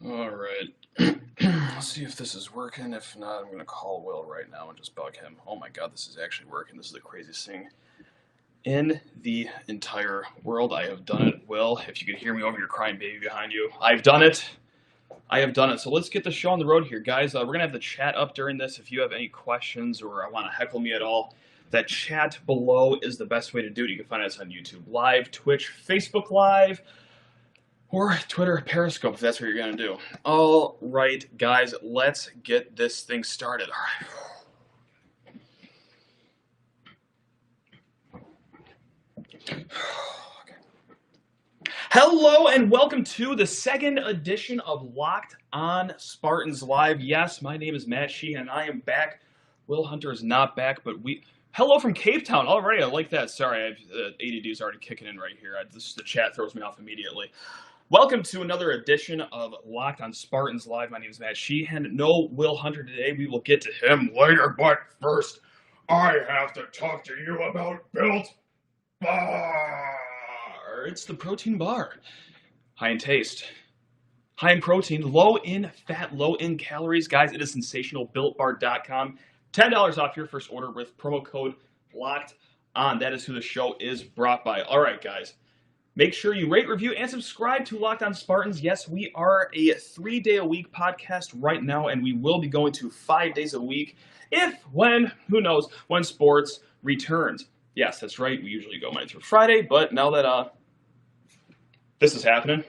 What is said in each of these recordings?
All right. Let's see if this is working. If not, I'm going to call Will right now and just bug him. Oh my god, this is actually working. This is the craziest thing in the entire world. I have done it, Will. If you can hear me over your crying baby behind you, I've done it. I have done it. So let's get the show on the road here, guys. We're going to have the chat up during this. If you have any questions or want to heckle me at all, that chat below is the best way to do it. You can find us on YouTube Live, Twitch, Facebook Live, or Twitter, Periscope, if that's what you're going to do. All right, guys, let's get this thing started. All right. Hello, and welcome to the second edition of Locked on Spartans Live. Yes, my name is Matt Sheehan, and I am back. Will Hunter is not back, but Hello from Cape Town. Already, I like that. Sorry, ADD is already kicking in right here. The chat throws me off immediately. Welcome to another edition of Locked on Spartans Live. My name is Matt Sheehan. No Will Hunter today. We will get to him later, but first, I have to talk to you about Built Bar. It's the protein bar. High in taste, high in protein, low in fat, low in calories. Guys, it is sensational. BuiltBar.com. $10 off your first order with promo code Locked On. That is who the show is brought by. All right, guys. Make sure you rate, review, and subscribe to Locked On Spartans. Yes, we are a 3-day-a-week podcast right now, and we will be going to 5 days a week who knows, when sports returns. Yes, that's right. We usually go Monday through Friday, but now that this is happening,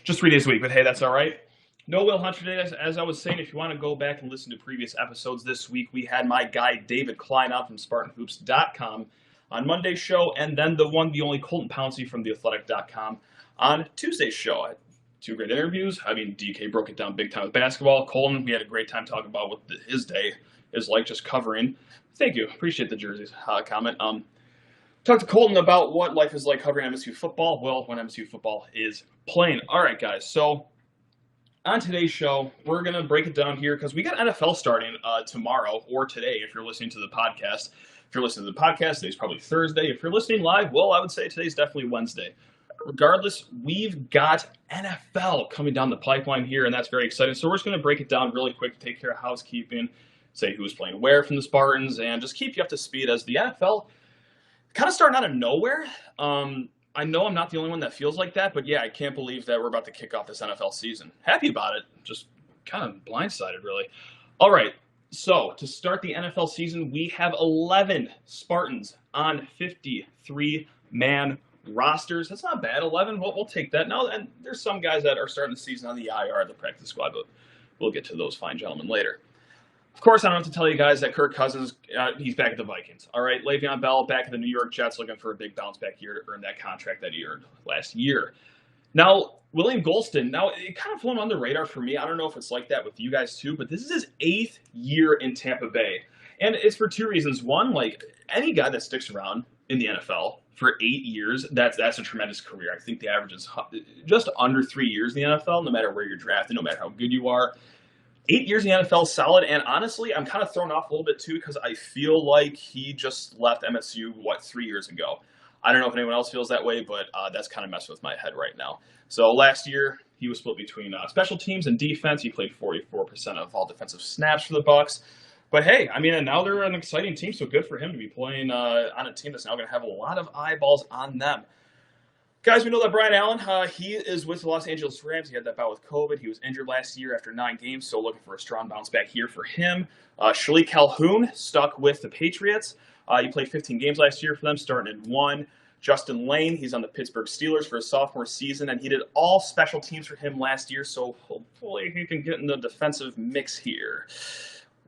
just 3 days a week. But hey, that's all right. No Will Hunter today. As I was saying, if you want to go back and listen to previous episodes this week, we had my guy David Klein on from SpartanHoops.com on Monday's show, and then the only Colton Pouncey from TheAthletic.com on Tuesday's show. Two great interviews. I mean, DK broke it down big time with basketball. Colton, we had a great time talking about what his day is like, just covering. Thank you. Appreciate the jerseys comment. Talked to Colton about what life is like covering MSU football. Well, when MSU football is playing. All right, guys. So on today's show, we're going to break it down here because we got NFL starting tomorrow or today if you're listening to the podcast. If you're listening to the podcast, today's probably Thursday. If you're listening live, well, I would say today's definitely Wednesday. Regardless, we've got NFL coming down the pipeline here, and that's very exciting. So we're just going to break it down really quick, take care of housekeeping, say who's playing where from the Spartans, and just keep you up to speed as the NFL kind of starting out of nowhere. I know I'm not the only one that feels like that, but yeah, I can't believe that we're about to kick off this NFL season. Happy about it. Just kind of blindsided, really. All right. So, to start the NFL season, we have 11 Spartans on 53-man rosters. That's not bad. 11, we'll take that. Now, and there's some guys that are starting the season on the IR, the practice squad, but we'll get to those fine gentlemen later. Of course, I don't have to tell you guys that Kirk Cousins, he's back at the Vikings. All right, Le'Veon Bell back at the New York Jets looking for a big bounce-back year to earn that contract that he earned last year. Now, William Golston, it kind of flown on the radar for me. I don't know if it's like that with you guys too, but this is his 8th year in Tampa Bay. And it's for two reasons. One, like any guy that sticks around in the NFL for 8 years, that's a tremendous career. I think the average is just under 3 years in the NFL, no matter where you're drafted, no matter how good you are. 8 years in the NFL, solid, and honestly, I'm kind of thrown off a little bit too because I feel like he just left MSU, 3 years ago. I don't know if anyone else feels that way, but that's kind of messing with my head right now. So last year, he was split between special teams and defense. He played 44% of all defensive snaps for the Bucs. But hey, I mean, and now they're an exciting team, so good for him to be playing on a team that's now going to have a lot of eyeballs on them. Guys, we know that Brian Allen, he is with the Los Angeles Rams. He had that bout with COVID. He was injured last year after 9 games, so looking for a strong bounce back here for him. Shalik Calhoun stuck with the Patriots. He played 15 games last year for them, starting in 1. Justin Lane, he's on the Pittsburgh Steelers for his sophomore season, and he did all special teams for him last year, so hopefully he can get in the defensive mix here.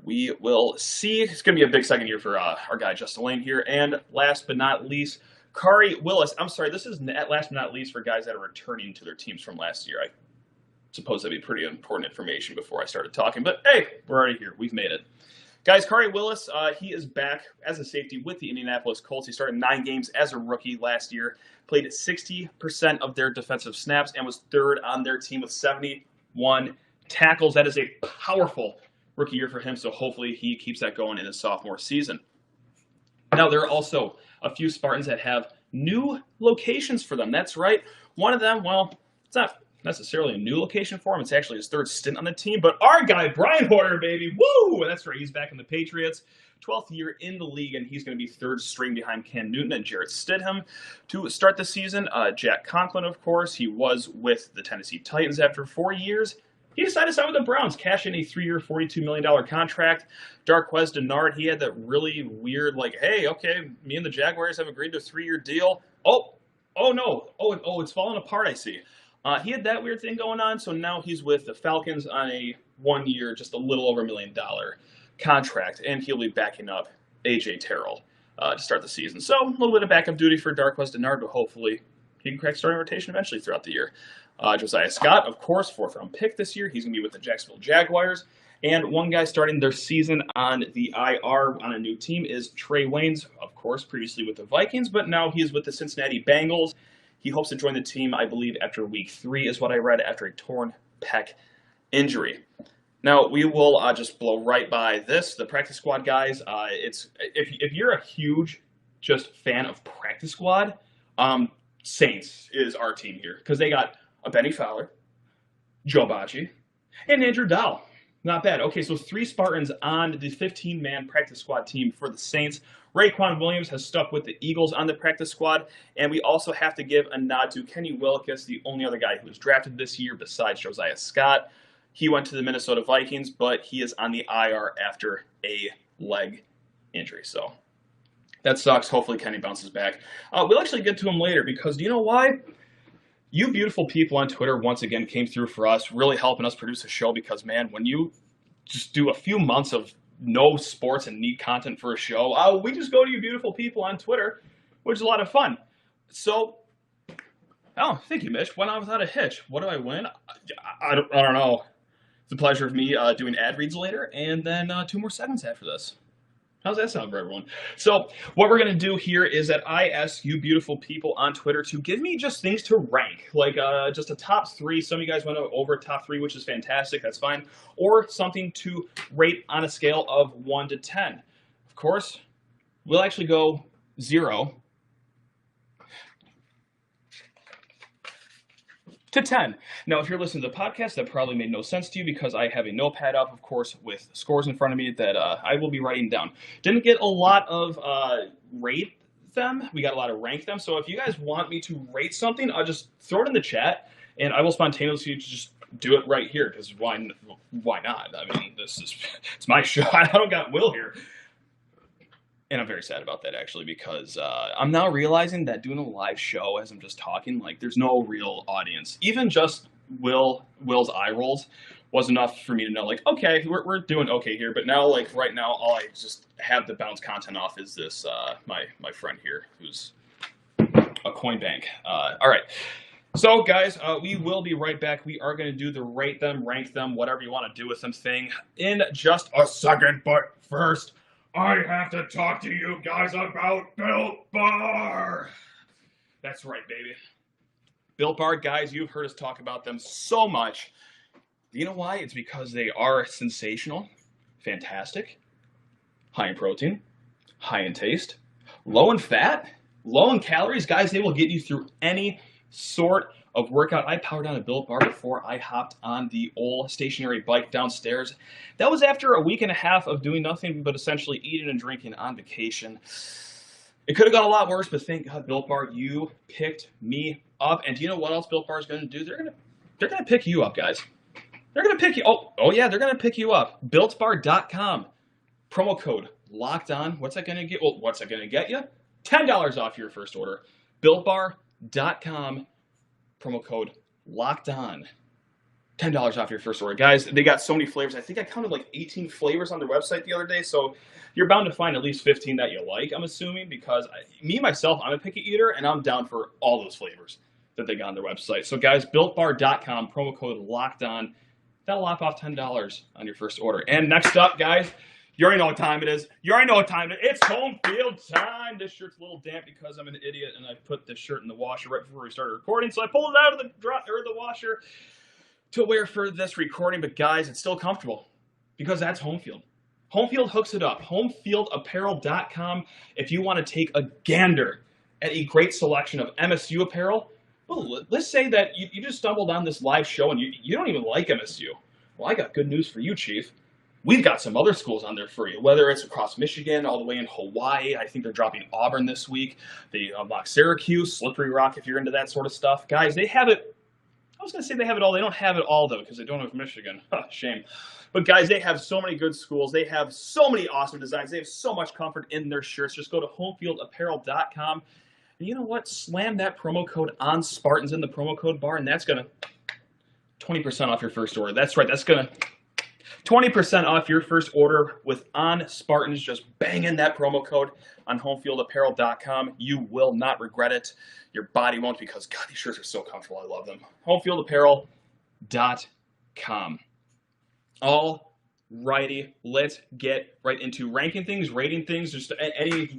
We will see. It's going to be a big second year for our guy Justin Lane here. And last but not least, Kari Willis. I'm sorry, this is last but not least for guys that are returning to their teams from last year. I suppose that'd be pretty important information before I started talking, but hey, we're already here. We've made it. Guys, Kari Willis, he is back as a safety with the Indianapolis Colts. He started 9 games as a rookie last year, played 60% of their defensive snaps, and was 3rd on their team with 71 tackles. That is a powerful rookie year for him, so hopefully he keeps that going in his sophomore season. Now, there are also a few Spartans that have new locations for them. That's right. One of them, well, it's not necessarily a new location for him. It's actually his third stint on the team. But our guy, Brian Hoyer, baby, woo! That's right, he's back in the Patriots. 12th year in the league, and he's going to be third string behind Cam Newton and Jarrett Stidham to start the season. Jack Conklin, of course, he was with the Tennessee Titans after 4 years. He decided to sign with the Browns, cash in a 3-year, $42 million contract. Darqueze Dennard, he had that really weird, like, hey, okay, me and the Jaguars have agreed to a 3-year deal. Oh no, it's falling apart, I see. He had that weird thing going on, so now he's with the Falcons on a 1-year, just a little over $1 million contract, and he'll be backing up A.J. Terrell to start the season. So a little bit of backup duty for Darqueze Dennard, but hopefully he can crack starting rotation eventually throughout the year. Josiah Scott, of course, 4th-round pick this year. He's going to be with the Jacksonville Jaguars. And one guy starting their season on the IR on a new team is Trey Waynes, of course, previously with the Vikings, but now he is with the Cincinnati Bengals. He hopes to join the team, I believe, after week 3 is what I read, after a torn pec injury. Now, we will just blow right by this. The practice squad guys, if you're a huge just fan of practice squad, Saints is our team here because they got a Benny Fowler, Joe Bacci, and Andrew Dowell. Not bad. Okay, so 3 Spartans on the 15-man practice squad team for the Saints. Raekwon Williams has stuck with the Eagles on the practice squad, and we also have to give a nod to Kenny Willekes, the only other guy who was drafted this year besides Josiah Scott. He went to the Minnesota Vikings, but he is on the IR after a leg injury, so that sucks. Hopefully Kenny bounces back. We'll actually get to him later because do you know why? You beautiful people on Twitter once again came through for us, really helping us produce a show because, man, when you just do a few months of no sports and need content for a show, we just go to you beautiful people on Twitter, which is a lot of fun. So, thank you, Mitch. Went on without a hitch. What do I win? I don't know. It's a pleasure of me doing ad reads later, and then 2 more segments after this. How's that sound for everyone? So what we're going to do here is that I ask you beautiful people on Twitter to give me just things to rank, like just a top 3. Some of you guys went over top 3, which is fantastic. That's fine. Or something to rate on a scale of 1 to 10. Of course, we'll actually go 0 to 10. Now, if you're listening to the podcast, that probably made no sense to you because I have a notepad up, of course, with scores in front of me that I will be writing down. Didn't get a lot of rate them. We got a lot of rank them. So if you guys want me to rate something, I'll just throw it in the chat, and I will spontaneously just do it right here because why not? I mean, it's my show. I don't got Will here. And I'm very sad about that, actually, because I'm now realizing that doing a live show as I'm just talking, like, there's no real audience. Even just Will's eye rolls was enough for me to know, like, okay, we're doing okay here. But now, like, right now, all I just have to bounce content off is this, my friend here, who's a coin bank. All right. So, guys, we will be right back. We are going to do the rate them, rank them, whatever you want to do with them thing in just a second. But first, I have to talk to you guys about Built Bar. That's right, baby. Built Bar, guys, you've heard us talk about them so much. You know why? It's because they are sensational, fantastic, high in protein, high in taste, low in fat, low in calories. Guys, they will get you through any sort of workout. I powered down a Built Bar before I hopped on the old stationary bike downstairs. That was after a week and a half of doing nothing but essentially eating and drinking on vacation. It could have gone a lot worse, but thank God, Built Bar, you picked me up. And do you know what else Built Bar is going to do? They're going to pick you up, guys. They're going to pick you. Oh yeah, they're going to pick you up. BuiltBar.com. Promo code locked on. What's that going to get? Well, what's that going to get you? $10 off your first order. BuiltBar.com. Promo code locked on. $10 off your first order. Guys, they got so many flavors. I think I counted like 18 flavors on their website the other day. So you're bound to find at least 15 that you like, I'm assuming, because myself, I'm a picky eater, and I'm down for all those flavors that they got on their website. So guys, BuiltBar.com, promo code locked on. That'll lock off $10 on your first order. And next up, guys, you already know what time it is. It's home field time. This shirt's a little damp because I'm an idiot and I put this shirt in the washer right before we started recording. So I pulled it out of the washer to wear for this recording. But guys, it's still comfortable because that's home field. Home field hooks it up. Homefieldapparel.com. If you want to take a gander at a great selection of MSU apparel, Well, let's say that you just stumbled on this live show and you don't even like MSU. Well, I got good news for you, Chief. We've got some other schools on there for you, whether it's across Michigan, all the way in Hawaii. I think they're dropping Auburn this week. They unlock Syracuse, Slippery Rock, if you're into that sort of stuff. Guys, they have it. I was going to say they have it all. They don't have it all, though, because they don't have Michigan. Shame. But, guys, they have so many good schools. They have so many awesome designs. They have so much comfort in their shirts. Just go to homefieldapparel.com. And you know what? Slam that promo code on Spartans in the promo code bar, and that's going to 20% off your first order. That's right. That's going to 20% off your first order with On Spartans. Just bang in that promo code on homefieldapparel.com. You will not regret it. Your body won't, because, God, these shirts are so comfortable. I love them. homefieldapparel.com. All righty, let's get right into ranking things, rating things, just a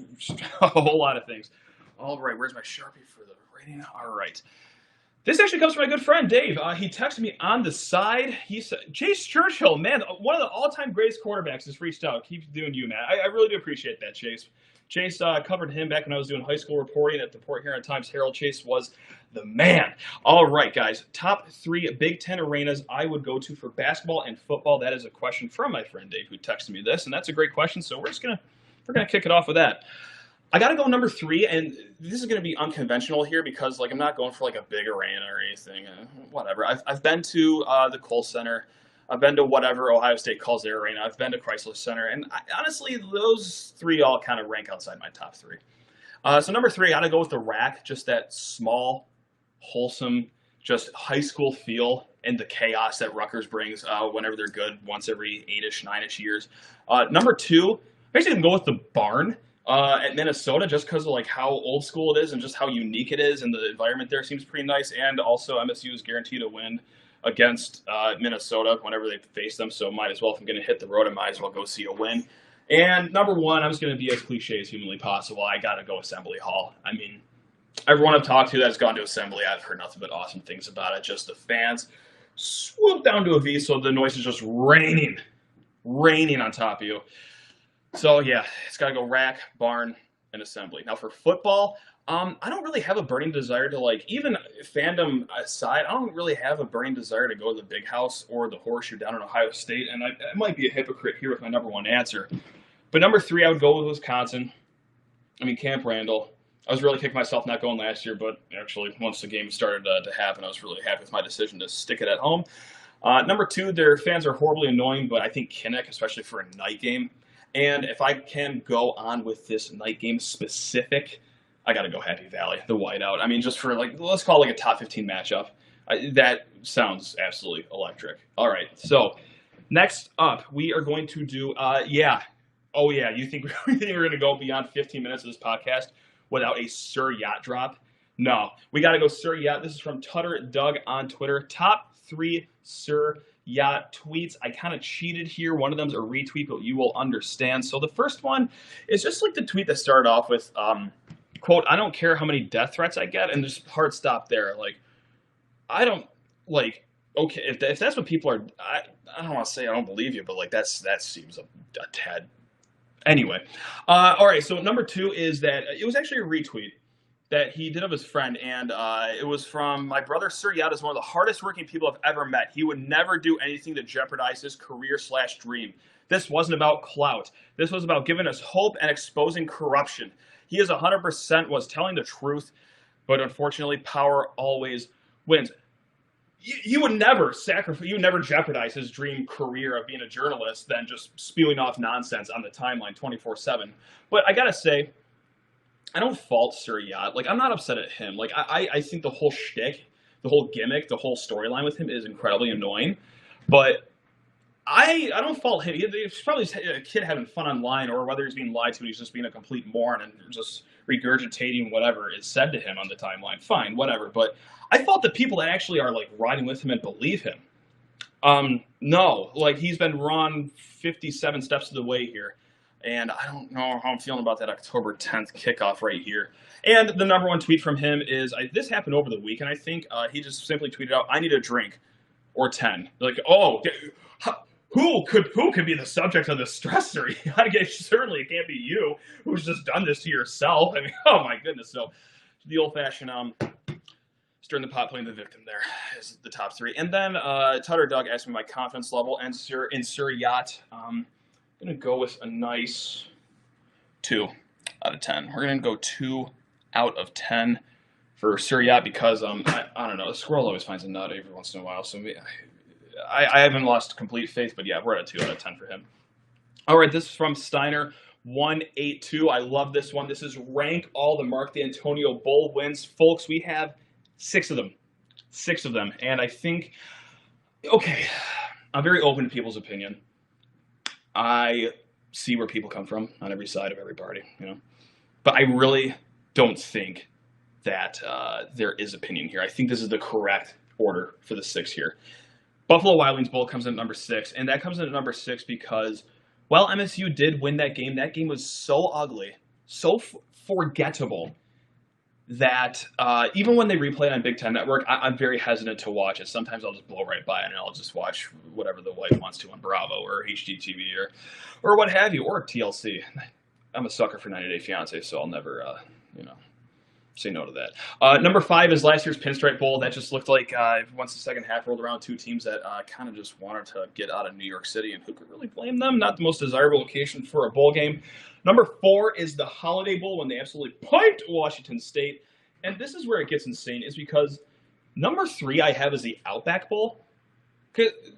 whole lot of things. All right, where's my Sharpie for the rating? All right. This actually comes from my good friend, Dave. He texted me on the side. He said, Chase Churchill, man, one of the all-time greatest quarterbacks, has reached out. Keep doing you, man. I really do appreciate that, Chase. Chase covered him back when I was doing high school reporting at the Port Huron Times-Herald. Chase was the man. All right, guys. Top 3 Big Ten arenas I would go to for basketball and football. That is a question from my friend Dave, who texted me this, and that's a great question. So we're gonna kick it off with that. I got to go number 3, and this is going to be unconventional here because, like, I'm not going for, like, a big arena or anything. Whatever. I've been to the Kohl Center. I've been to whatever Ohio State calls their arena. I've been to Chrysler Center. And honestly, those 3 all kind of rank outside my top 3. So number 3, I got to go with the Rack. Just that small, wholesome, just high school feel and the chaos that Rutgers brings whenever they're good once every 8-ish, 9-ish years. Number 2, I'm actually going to go with the Barn. At Minnesota, just because of like how old school it is and just how unique it is, and the environment there seems pretty nice. And also, MSU is guaranteed a win against Minnesota whenever they face them. So might as well, if I'm going to hit the road, I might as well go see a win. And number 1, I'm just going to be as cliche as humanly possible. I got to go Assembly Hall. I mean, everyone I've talked to that's gone to Assembly, I've heard nothing but awesome things about it. Just the fans swoop down to a V, so the noise is just raining on top of you. So, yeah, it's got to go Rack, Barn, and Assembly. Now, for football, I don't really have a burning desire to, like, even fandom aside, I don't really have a burning desire to go to the Big House or the Horseshoe down in Ohio State. And I might be a hypocrite here with my number 1 answer. But number 3, I would go with Wisconsin. I mean, Camp Randall. I was really kicking myself not going last year, but actually, once the game started to happen, I was really happy with my decision to stick it at home. Number 2, their fans are horribly annoying, but I think Kinnick, especially for a night game. And if I can go on with this night game specific, I got to go Happy Valley, the whiteout. I mean, just for, like, let's call it like a top 15 matchup. That sounds absolutely electric. All right, so next up, we are going to do, you think we're going to go beyond 15 minutes of this podcast without a Sir Yacht drop? No, we got to go Sir Yacht. This is from Tutter Doug on Twitter. Top 3 Sir Yacht tweets. I kind of cheated here. One of them is a retweet, but you will understand. So the first one is just like the tweet that started off with, quote, I don't care how many death threats I get, and just hard stop there. Like, I don't, like, okay, if that's what people are, I don't want to say I don't believe you, but, like, that seems a tad. Anyway, all right, so number 2 is that it was actually a retweet that he did of his friend, and it was from my brother Sir Yacht is one of the hardest working people I've ever met. He would never do anything to jeopardize his career/dream. This wasn't about clout. This was about giving us hope and exposing corruption. He is 100% was telling the truth, but unfortunately, power always wins. You would never sacrifice, you would never jeopardize his dream career of being a journalist than just spewing off nonsense on the timeline 24/7. But I gotta say, I don't fault Sir Yacht. Like, I'm not upset at him. Like, I think the whole shtick, the whole gimmick, the whole storyline with him is incredibly annoying. But I don't fault him. He's probably a kid having fun online, or whether he's being lied to and he's just being a complete moron and just regurgitating whatever is said to him on the timeline. Fine, whatever. But I fault the people that actually are, like, riding with him and believe him. No, like, he's been wrong 57 steps of the way here. And I don't know how I'm feeling about that October 10th kickoff right here. And the number 1 tweet from him is, this happened over the weekend, I think. He just simply tweeted out, I need a drink, or 10. Like, oh, who could be the subject of this stressor? Certainly it can't be you who's just done this to yourself. I mean, oh my goodness. So the old-fashioned Stirring the pot, playing the victim there is the top three. And then Tutter Doug asked me my confidence level and Sir Yacht. I'm going to go with a nice 2 out of 10. We're going to go 2 out of 10 for Sir Yacht because, I don't know, the squirrel always finds a nut every once in a while. So I haven't lost complete faith, but yeah, we're at a 2 out of 10 for him. All right, this is from Steiner. 182. I love this one. This is rank all the Mark D'Antonio Bull wins. Folks, we have 6 of them. 6 of them. And I think, okay, I'm very open to people's opinion. I see where people come from on every side of every party, you know. But I really don't think that there is opinion here. I think this is the correct order for the 6 here. Buffalo Wild Wings Bull comes in at number 6, and that comes in at number 6 because while MSU did win that game was so ugly, so forgettable, that even when they replay it on Big Ten Network, I'm very hesitant to watch it. Sometimes I'll just blow right by it, and I'll just watch whatever the wife wants to on Bravo or HGTV or what have you, or TLC. I'm a sucker for 90 Day Fiancé, so I'll never, say no to that. Number 5 is last year's Pinstripe Bowl. That just looked like once the second half rolled around, 2 teams that kind of just wanted to get out of New York City, and who could really blame them? Not the most desirable location for a bowl game. Number 4 is the Holiday Bowl when they absolutely piped Washington State. And this is where it gets insane, is because number 3 I have is the Outback Bowl.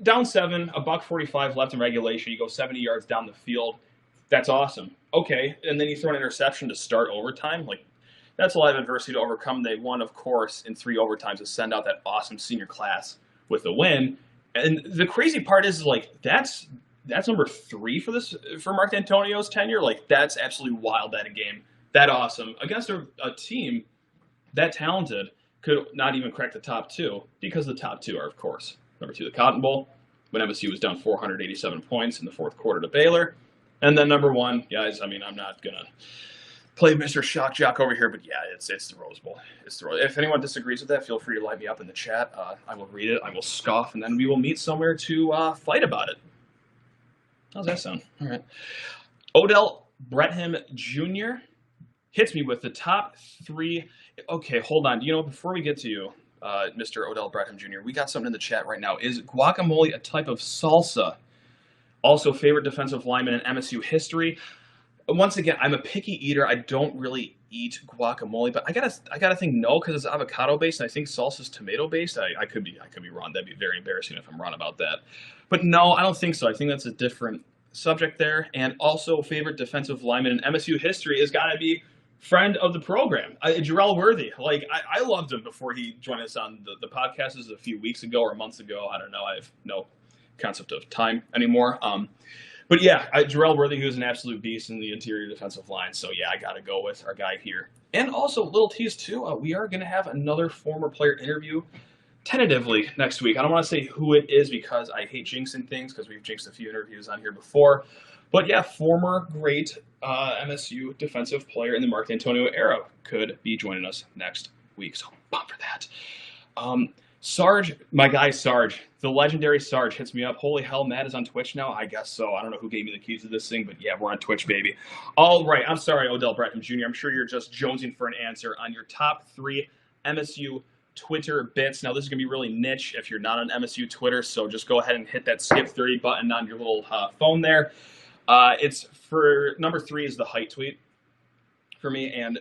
Down 7, $145 left in regulation. You go 70 yards down the field. That's awesome. Okay, and then you throw an interception to start overtime. Like, that's a lot of adversity to overcome. They won, of course, in 3 overtimes to send out that awesome senior class with a win. And the crazy part is, like, that's number 3 for Mark D'Antonio's tenure. Like, that's absolutely wild, that a game that awesome against a team that talented could not even crack the top 2, because the top 2 are, of course, number 2, the Cotton Bowl, when MSU was down 487 points in the 4th quarter to Baylor. And then number 1, guys, I mean, I'm not going to play Mr. Shock Jock over here, but yeah, it's the Rose Bowl. It's the Rose. If anyone disagrees with that, feel free to light me up in the chat. I will read it, I will scoff, and then we will meet somewhere to fight about it. How's that sound? All right. Odell Brethem Jr. hits me with the top 3. Okay, hold on. You know, before we get to you, Mr. Odell Brethem Jr., we got something in the chat right now. Is guacamole a type of salsa? Also, favorite defensive lineman in MSU history. Once again, I'm a picky eater. I don't really eat guacamole, but I gotta think no, because it's avocado based, and I think salsa's tomato based. I could be wrong. That'd be very embarrassing if I'm wrong about that. But no, I don't think so. I think that's a different subject there. And also, favorite defensive lineman in MSU history has got to be friend of the program, Jarrell Worthy. Like, I loved him before he joined us on the podcast. This was a few weeks ago or months ago. I don't know. I have no concept of time anymore. But yeah, Jarrell Worthy, who's an absolute beast in the interior defensive line. So yeah, I got to go with our guy here. And also, little tease too, we are going to have another former player interview tentatively next week. I don't want to say who it is because I hate jinxing things, because we've jinxed a few interviews on here before. But yeah, former great MSU defensive player in the Mark D'Antonio era could be joining us next week. So I'm pumped for that. Sarge, my guy Sarge, the legendary Sarge, hits me up. Holy hell, Matt is on Twitch now? I guess so. I don't know who gave me the keys to this thing, but yeah, we're on Twitch, baby. All right, I'm sorry, Odell Brethem Jr. I'm sure you're just jonesing for an answer on your top 3 MSU Twitter bits. Now, this is going to be really niche if you're not on MSU Twitter, so just go ahead and hit that skip 30 button on your little phone there. It's for number 3 is the height tweet for me, and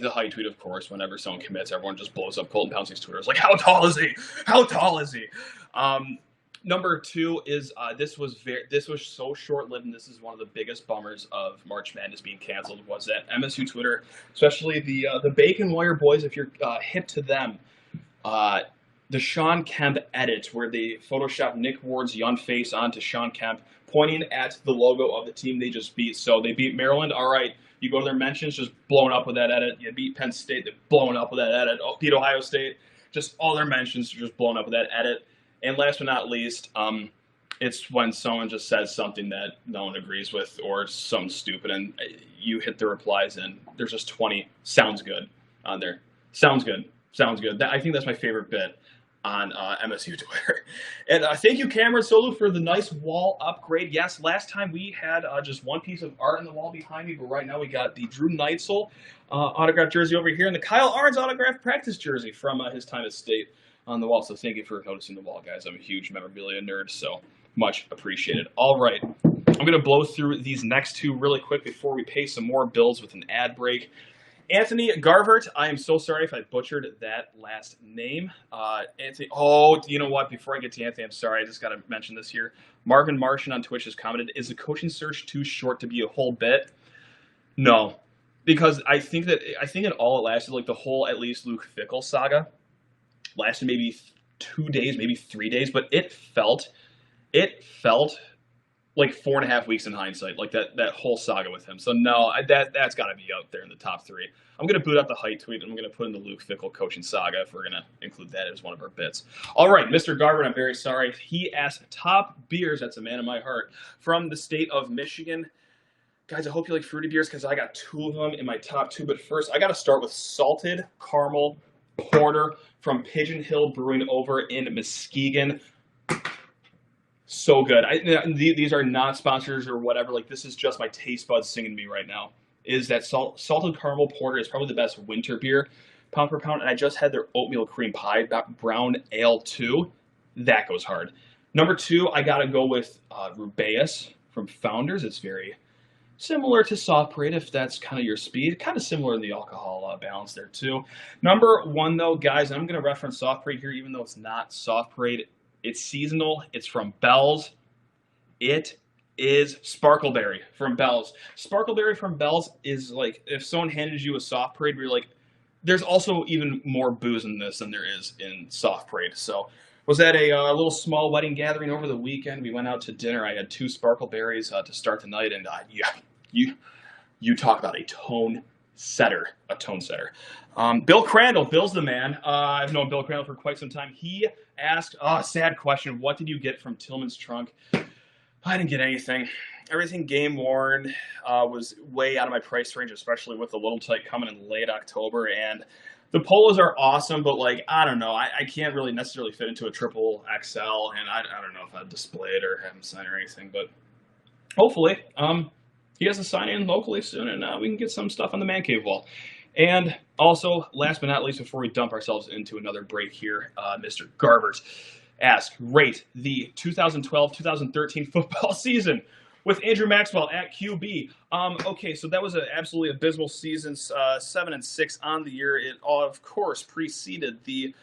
the height tweet, of course, whenever someone commits, everyone just blows up Colton Pouncey's Twitter. It's like, how tall is he? How tall is he? Number 2 is this was so short-lived, and this is one of the biggest bummers of March Madness being canceled, was that MSU Twitter, especially the Bacon Wire boys, if you're hip to them, the Sean Kemp edit where they photoshopped Nick Ward's young face onto Sean Kemp, pointing at the logo of the team they just beat. So they beat Maryland. All right, you go to their mentions, just blown up with that edit. You beat Penn State, they're blown up with that edit. Oh, beat Ohio State, just all their mentions are just blown up with that edit. And last but not least, it's when someone just says something that no one agrees with or something stupid, and you hit the replies, and there's just 20 sounds good on there. Sounds good. I think that's my favorite bit on MSU Twitter. And thank you, Cameron Solu, for the nice wall upgrade. Yes, last time we had just one piece of art on the wall behind me, but right now we got the Drew Neitzel autographed jersey over here and the Kyle Arns autographed practice jersey from his time at State on the wall. So thank you for noticing the wall, guys. I'm a huge memorabilia nerd, so much appreciated. All right, I'm going to blow through these next two really quick before we pay some more bills with an ad break. Anthony Garvert, I am so sorry if I butchered that last name. Anthony, you know what? Before I get to Anthony, I'm sorry. I just got to mention this here. Marvin Martian on Twitch has commented, is the coaching search too short to be a whole bit? No, because I think it all lasted, like the whole, at least Luke Fickell saga, lasted maybe 2 days, maybe 3 days, but it felt like 4.5 weeks in hindsight, like that whole saga with him. So no, that's got to be out there in the top 3. I'm going to boot out the height tweet, and I'm going to put in the Luke Fickell coaching saga if we're going to include that as one of our bits. All right, Mr. Garvin, I'm very sorry. He asked top beers, that's a man of my heart, from the state of Michigan. Guys, I hope you like fruity beers because I got 2 of them in my top 2. But first, I got to start with Salted Caramel Porter from Pigeon Hill Brewing over in Muskegon. So good. These are not sponsors or whatever. Like, this is just my taste buds singing to me right now. Is that Salted Caramel Porter is probably the best winter beer, pound for pound. And I just had their oatmeal cream pie, brown ale too. That goes hard. Number 2, I got to go with Rubeus from Founders. It's very similar to Soft Parade, if that's kind of your speed. Kind of similar in the alcohol balance there too. Number 1, though, guys, I'm going to reference Soft Parade here, even though it's not Soft Parade. It's seasonal. It's from Bell's. It is Sparkleberry from Bell's. Sparkleberry from Bell's is like if someone handed you a Soft Parade, where you're like, there's also even more booze in this than there is in Soft Parade. So was at a little small wedding gathering over the weekend. We went out to dinner. I had 2 Sparkleberries to start the night, and you talk about a tone setter. Bill Crandall, Bill's the man. I've known Bill Crandall for quite some time. He asked, sad question, what did you get from Tillman's trunk? I didn't get anything. Everything game worn was way out of my price range, especially with the Little Tight coming in late October. And the polos are awesome, but like, I don't know. I can't really necessarily fit into a triple XL, and I don't know if I'd display it or have him sign or anything, but hopefully he has a sign in locally soon, and we can get some stuff on the Man Cave wall. And also, last but not least, before we dump ourselves into another break here, Mr. Garvers asked, rate the 2012-2013 football season with Andrew Maxwell at QB. Okay, so that was an absolutely abysmal season, 7-6 on the year. It, of course, preceded the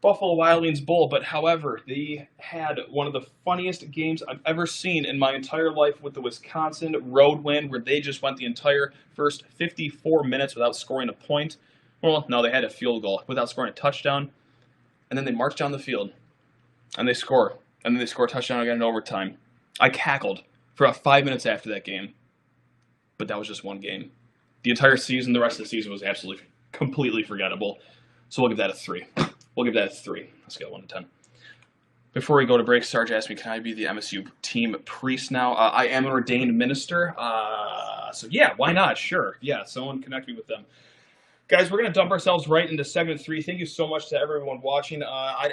Buffalo Wild Wings Bowl, but however, they had one of the funniest games I've ever seen in my entire life with the Wisconsin road win, where they just went the entire first 54 minutes without scoring a point. Well, no, they had a field goal without scoring a touchdown, and then they march down the field, and they score, and then they score a touchdown again in overtime. I cackled for about 5 minutes after that game, but that was just one game. The entire season, the rest of the season was absolutely, completely forgettable, so we'll give that a 3. We'll give that a 3. Let's get 1 to 10. Before we go to break, Sarge asked me, can I be the MSU team priest now? I am an ordained minister, so yeah, why not? Sure. Yeah, someone connect me with them. Guys, we're going to dump ourselves right into segment 3. Thank you so much to everyone watching. I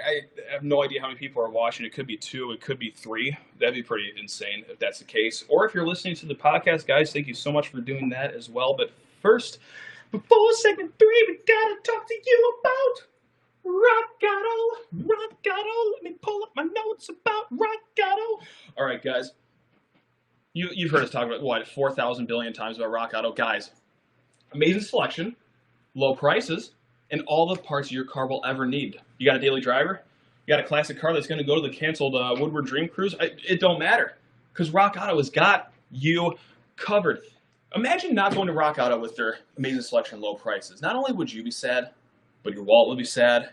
have no idea how many people are watching. It could be 2. It could be 3. That'd be pretty insane if that's the case. Or if you're listening to the podcast, guys, thank you so much for doing that as well. But first, before segment 3, we got to talk to you about Rock Auto. Let me pull up my notes about Rock Auto. All right, guys. You've heard us talk about, what, 4,000 billion times about Rock Auto. Guys, amazing selection, low prices, and all the parts your car will ever need. You got a daily driver? You got a classic car that's going to go to the canceled Woodward Dream Cruise? It don't matter, because Rock Auto has got you covered. Imagine not going to Rock Auto with their amazing selection and low prices. Not only would you be sad, but your wallet will be sad,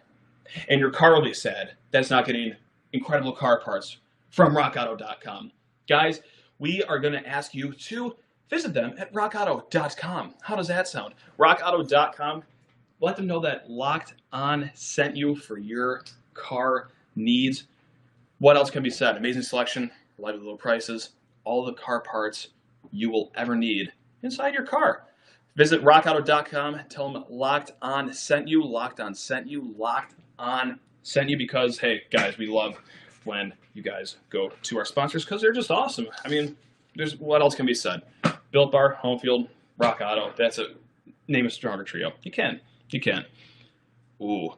and your car will be sad that's not getting incredible car parts from rockauto.com. Guys, we are going to ask you to visit them at rockauto.com. How does that sound? rockauto.com. Let them know that Locked On sent you for your car needs. What else can be said? Amazing selection, reliable low prices, all the car parts you will ever need inside your car. Visit rockauto.com. Tell them Locked On sent you. Locked On sent you. Locked On Sent you because, hey, guys, we love when you guys go to our sponsors because they're just awesome. I mean, there's what else can be said? Built Bar, Home Field, Rock Auto. That's a name a stronger trio. You can. You can. Ooh.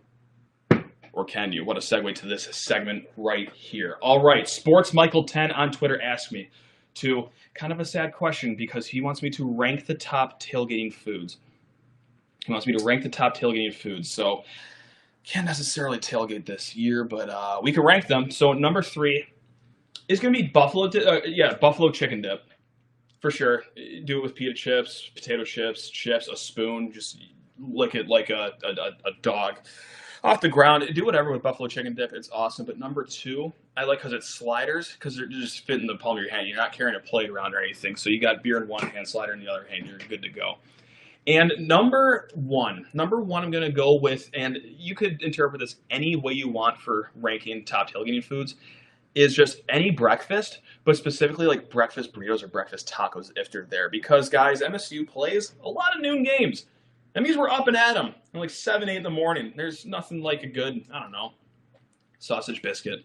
Or can you? What a segue to this segment right here. All right. Sports Michael 10 on Twitter asked me to kind of a sad question because he wants me to rank the top tailgating foods. He wants me to rank the top tailgating foods. So can't necessarily tailgate this year, but we can rank them. So number 3 is going to be buffalo chicken dip for sure. Do it with pita chips, potato chips, a spoon. Just lick it like a dog off the ground. Do whatever with buffalo chicken dip. It's awesome. But number 2, I like because it's sliders because they're just fit in the palm of your hand. You're not carrying a plate around or anything. So you got beer in one hand, slider in the other hand. You're good to go. And number one I'm going to go with, and you could interpret this any way you want for ranking top tailgating foods, is just any breakfast, but specifically like breakfast burritos or breakfast tacos if they're there. Because, guys, MSU plays a lot of noon games. That means we're up and at them at like 7, 8 in the morning. There's nothing like a good, I don't know, sausage biscuit,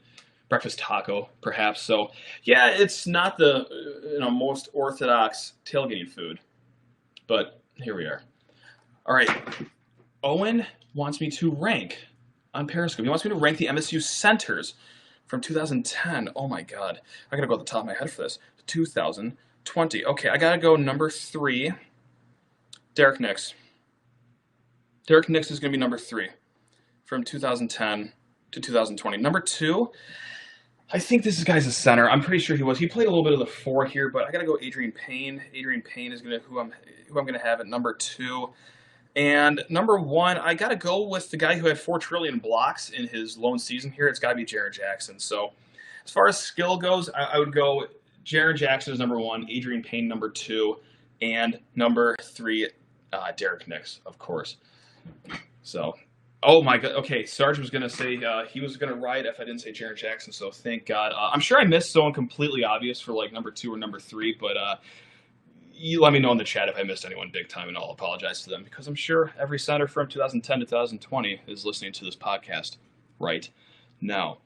breakfast taco, perhaps. So, yeah, it's not the most orthodox tailgating food, but here we are. All right. Owen wants me to rank on Periscope. He wants me to rank the MSU centers from 2010. Oh, my God. I got to go at the top of my head for this. 2020. Okay, I got to go number 3, Derek Nix. Derek Nix is going to be number 3 from 2010 to 2020. Number 2, I think this guy's a center. I'm pretty sure he was. He played a little bit of the 4 here, but I got to go Adrian Payne. Adrian Payne is who I'm going to have at number 2. And number 1, I got to go with the guy who had 4 trillion blocks in his lone season here. It's got to be Jared Jackson. So as far as skill goes, I would go Jared Jackson is number 1, Adrian Payne number 2, and number 3, Derek Nix, of course. So, oh my God. Okay, Sarge was going to say he was going to ride if I didn't say Jared Jackson, so thank God. I'm sure I missed someone completely obvious for like number 2 or number 3, but you let me know in the chat if I missed anyone big time, and I'll apologize to them because I'm sure every center from 2010 to 2020 is listening to this podcast right now.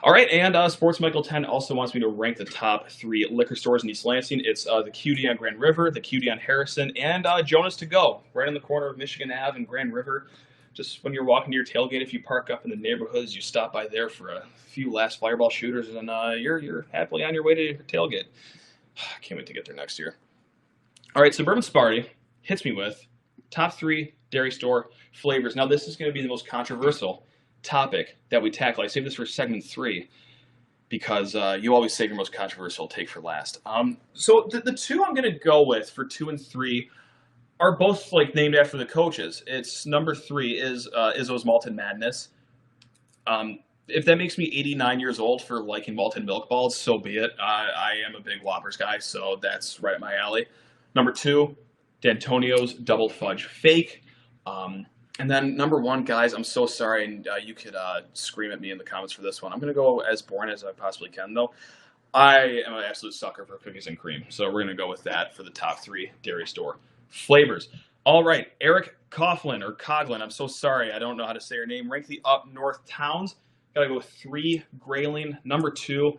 All right, and Sports Michael 10 also wants me to rank the top 3 liquor stores in East Lansing. It's the QD on Grand River, the QD on Harrison, and Jonas to Go, right in the corner of Michigan Ave and Grand River. Just when you're walking to your tailgate, if you park up in the neighborhoods, you stop by there for a few last fireball shooters, and you're happily on your way to your tailgate. I can't wait to get there next year. All right, Suburban Sparty hits me with top 3 dairy store flavors. Now, this is going to be the most controversial topic that we tackle. I saved this for segment 3 because you always save your most controversial take for last. So the 2 I'm going to go with for 2 and 3 are both like named after the coaches. It's number 3 is Izzo's Malted Madness. If that makes me 89 years old for liking malted milk balls, so be it. I am a big Whoppers guy, so that's right up my alley. Number 2, D'Antonio's Double Fudge Fake. And then number 1, guys, I'm so sorry, and you could scream at me in the comments for this one. I'm going to go as boring as I possibly can, though. I am an absolute sucker for cookies and cream, so we're going to go with that for the top 3 dairy store flavors. All right, Eric Coughlin, or Coughlin, I'm so sorry, I don't know how to say your name. Rank the up north towns. Got to go with 3, Grayling. Number 2,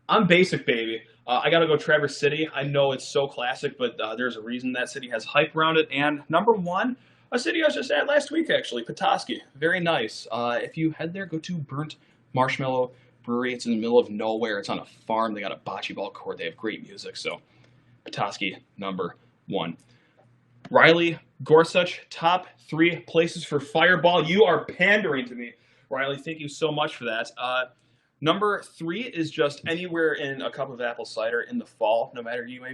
I'm basic, baby. I got to go Traverse City. I know it's so classic, but there's a reason that city has hype around it. And number 1, a city I was just at last week, actually, Petoskey. Very nice. If you head there, go to Burnt Marshmallow Brewery. It's in the middle of nowhere. It's on a farm. They got a bocce ball court. They have great music. So, Petoskey, number 1. Riley Gorsuch, top 3 places for Fireball. You are pandering to me, Riley. Thank you so much for that. Number 3 is just anywhere in a cup of apple cider in the fall, no matter you may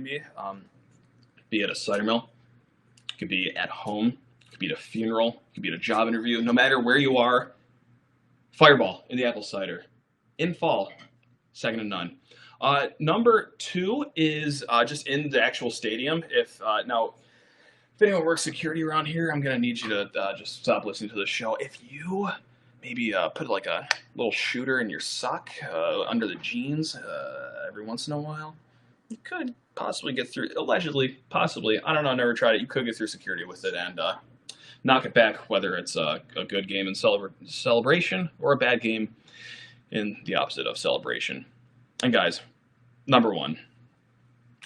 be at a cider mill, it could be at home, it could be at a funeral, it could be at a job interview, no matter where you are, Fireball in the apple cider in fall, second to none. Number 2 is just in the actual stadium. If anyone works security around here, I'm going to need you to just stop listening to the show. If you maybe put like a little shooter in your sock under the jeans every once in a while, you could possibly get through, allegedly, possibly, I don't know, never tried it, you could get through security with it and knock it back, whether it's a good game in celebration or a bad game in the opposite of celebration. And guys, number one,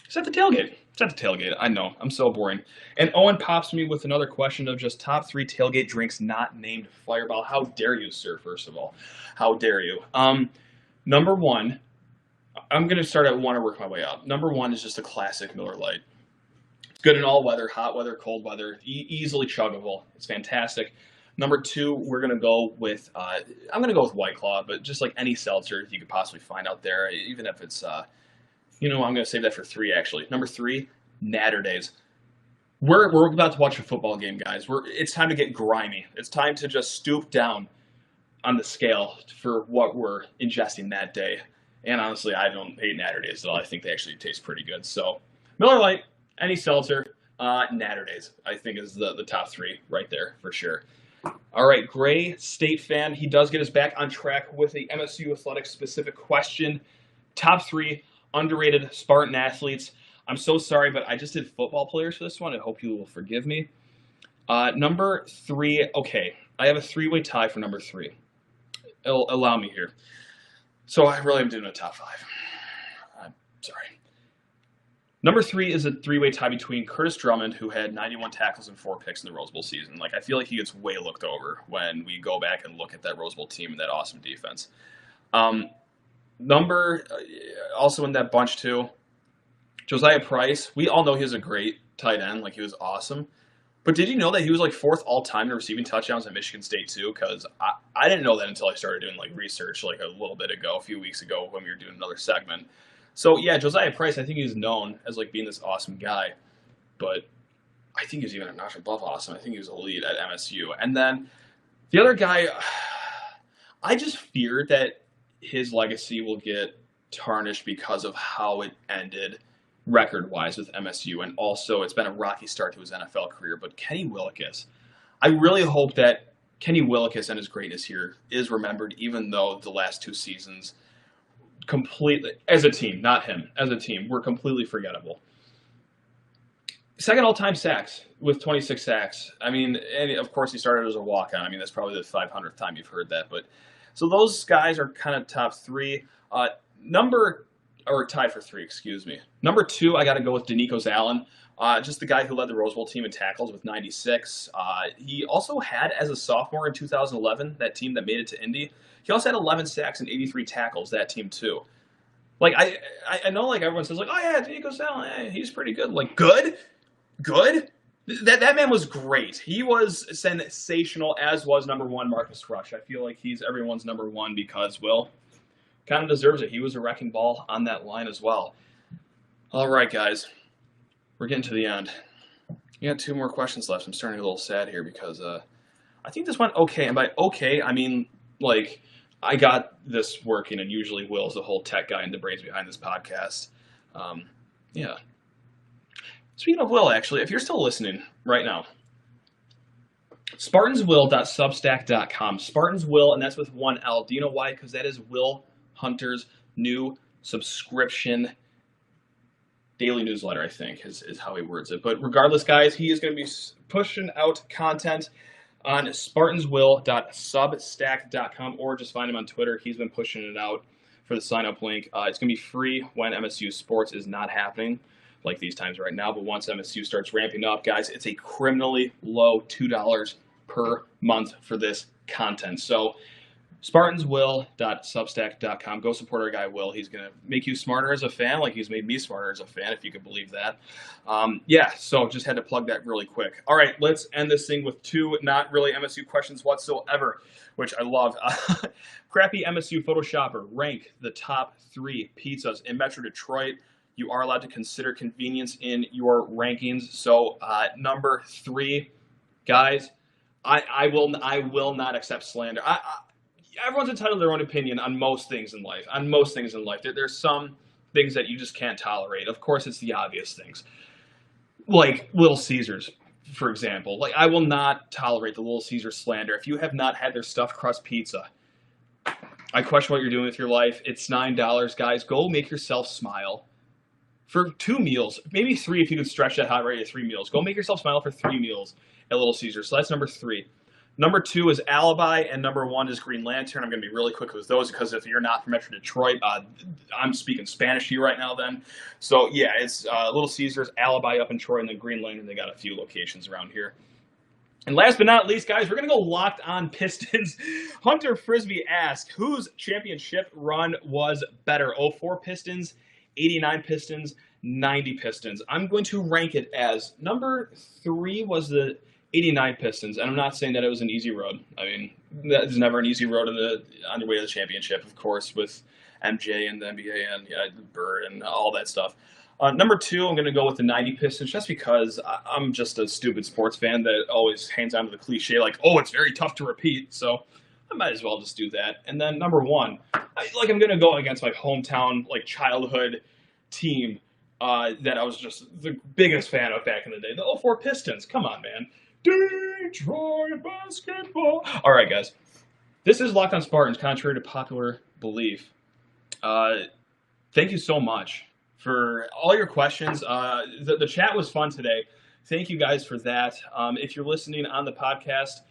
set the tailgate. Set the tailgate. I know, I'm so boring. And Owen pops me with another question of just top 3 tailgate drinks not named Fireball. How dare you, sir, first of all? How dare you? Number one, I'm going to start at 1 and work my way up. Number 1 is just a classic Miller Lite. It's good in all weather, hot weather, cold weather, easily chuggable. It's fantastic. Number 2, we're going to go with, I'm going to go with White Claw, but just like any seltzer you could possibly find out there, even if it's, I'm going to save that for 3, actually. Number 3, Natter Days. We're about to watch a football game, guys. It's time to get grimy. It's time to just stoop down on the scale for what we're ingesting that day. And honestly, I don't hate Natter Days at all. I think they actually taste pretty good. So Miller Lite, any seltzer, Natter Days, I think is the top 3 right there for sure. All right, Gray State fan. He does get us back on track with a MSU Athletics specific question. Top 3 underrated Spartan athletes. I'm so sorry, but I just did football players for this one. I hope you will forgive me. Number 3, okay. I have a 3-way tie for number 3. Allow me here. So I really am doing a top 5. I'm sorry. Number 3 is a 3-way tie between Curtis Drummond, who had 91 tackles and 4 picks in the Rose Bowl season. Like, I feel like he gets way looked over when we go back and look at that Rose Bowl team and that awesome defense. Also in that bunch too, Josiah Price. We all know he was a great tight end. Like, he was awesome. But did you know that he was like 4th all-time in receiving touchdowns at Michigan State too? Because I didn't know that until I started doing like research like a little bit ago, a few weeks ago when we were doing another segment. So yeah, Josiah Price, I think he's known as like being this awesome guy. But I think he was even a notch above awesome. I think he was elite at MSU. And then the other guy, I just fear that his legacy will get tarnished because of how it ended record-wise with MSU, and also it's been a rocky start to his NFL career. But Kenny Willekes, I really hope that Kenny Willekes and his greatness here is remembered, even though the last 2 seasons completely, as a team, not him, as a team, were completely forgettable. Second all-time sacks with 26 sacks. I mean, and of course he started as a walk-on. I mean, that's probably the 500th time you've heard that. But so those guys are kind of top 3. Tied for 3, excuse me. Number 2, I got to go with Danico Allen. Just the guy who led the Rose Bowl team in tackles with 96. He also had, as a sophomore in 2011, that team that made it to Indy, he also had 11 sacks and 83 tackles, that team too. Like, I know, like, everyone says, like, oh yeah, Danico Allen, he's pretty good. Like, good? That man was great. He was sensational, as was number 1, Marcus Rush. I feel like he's everyone's number 1 because, well, kind of deserves it. He was a wrecking ball on that line as well. All right, guys. We're getting to the end. We got 2 more questions left. I'm starting to get a little sad here because I think this went okay. And by okay, I mean, like, I got this working, and usually Will's the whole tech guy and the brains behind this podcast. Yeah. Speaking of Will, actually, if you're still listening right now, SpartansWill.substack.com. Spartanswill, and that's with 1 L. Do you know why? Because that is Will Hunter's new subscription daily newsletter, I think, is how he words it. But regardless, guys, he is going to be pushing out content on SpartansWill.substack.com, or just find him on Twitter. He's been pushing it out for the sign-up link. It's going to be free when MSU sports is not happening, like these times right now. But once MSU starts ramping up, guys, it's a criminally low $2 per month for this content. So SpartansWill.substack.com. Go support our guy Will. He's going to make you smarter as a fan, like he's made me smarter as a fan, if you could believe that. Yeah, so just had to plug that really quick. All right, let's end this thing with 2 not really MSU questions whatsoever, which I love. Crappy MSU Photoshopper, rank the top 3 pizzas in Metro Detroit. You are allowed to consider convenience in your rankings. So number 3, guys, I will not accept slander. Everyone's entitled to their own opinion on most things in life. There's some things that you just can't tolerate. Of course, it's the obvious things, like Little Caesars, for example. Like, I will not tolerate the Little Caesars slander. If you have not had their stuffed crust pizza, I question what you're doing with your life. It's $9, guys. Go make yourself smile for 2 meals, maybe 3 if you could stretch that hot rate to 3 meals. Go make yourself smile for 3 meals at Little Caesars. So that's number 3. Number 2 is Alibi, and number 1 is Green Lantern. I'm going to be really quick with those because if you're not from Metro Detroit, I'm speaking Spanish to you right now then. So, yeah, it's Little Caesars, Alibi up in Troy, and then Green Lantern. They got a few locations around here. And last but not least, guys, we're going to go Locked On Pistons. Hunter Frisbee asked, whose championship run was better? 04 Pistons, 89 Pistons, 90 Pistons. I'm going to rank it as number 3 was the 89 Pistons. And I'm not saying that it was an easy road. I mean, that is never an easy road on your way to the championship, of course, with MJ and the NBA and Bird and all that stuff. Number 2, I'm going to go with the 90 Pistons just because I'm just a stupid sports fan that always hangs on to the cliche like, oh, it's very tough to repeat. So I might as well just do that. And then number 1, I'm going to go against my hometown, childhood team that I was just the biggest fan of back in the day, the 04 Pistons. Come on, man. Detroit basketball. All right, guys. This is Locked On Spartans, contrary to popular belief. Thank you so much for all your questions. The chat was fun today. Thank you guys for that. If you're listening on the podcast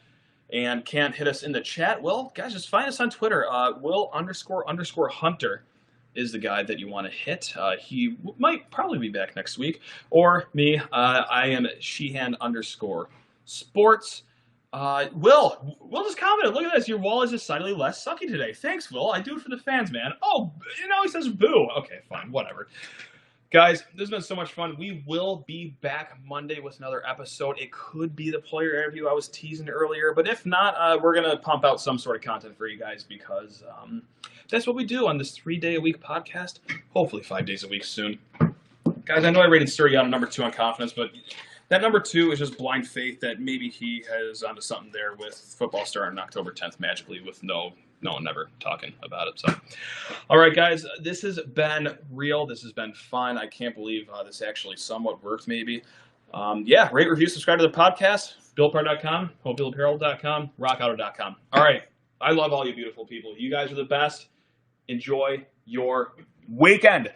and can't hit us in the chat, well, guys, just find us on Twitter. Will__Hunter is the guy that you want to hit. He might probably be back next week. Or me, I am Sheehan_sports. Will just commented, look at this, your wall is decidedly less sucky today. Thanks, Will. I do it for the fans, man. Oh, he says boo. Okay, fine, whatever. Guys, this has been so much fun. We will be back Monday with another episode. It could be the player interview I was teasing earlier, but if not, we're going to pump out some sort of content for you guys because that's what we do on this 3-day-a-week podcast. Hopefully 5 days a week soon. Guys, I know I rated Suriano number 2 on confidence, but that number 2 is just blind faith that maybe he has onto something there with football starting October 10th magically with no one ever talking about it. So, all right, guys, this has been real. This has been fun. I can't believe this actually somewhat worked maybe. Rate, review, subscribe to the podcast, BillPar.com, HomeFieldApparel.com, RockAuto.com. All right, I love all you beautiful people. You guys are the best. Enjoy your weekend.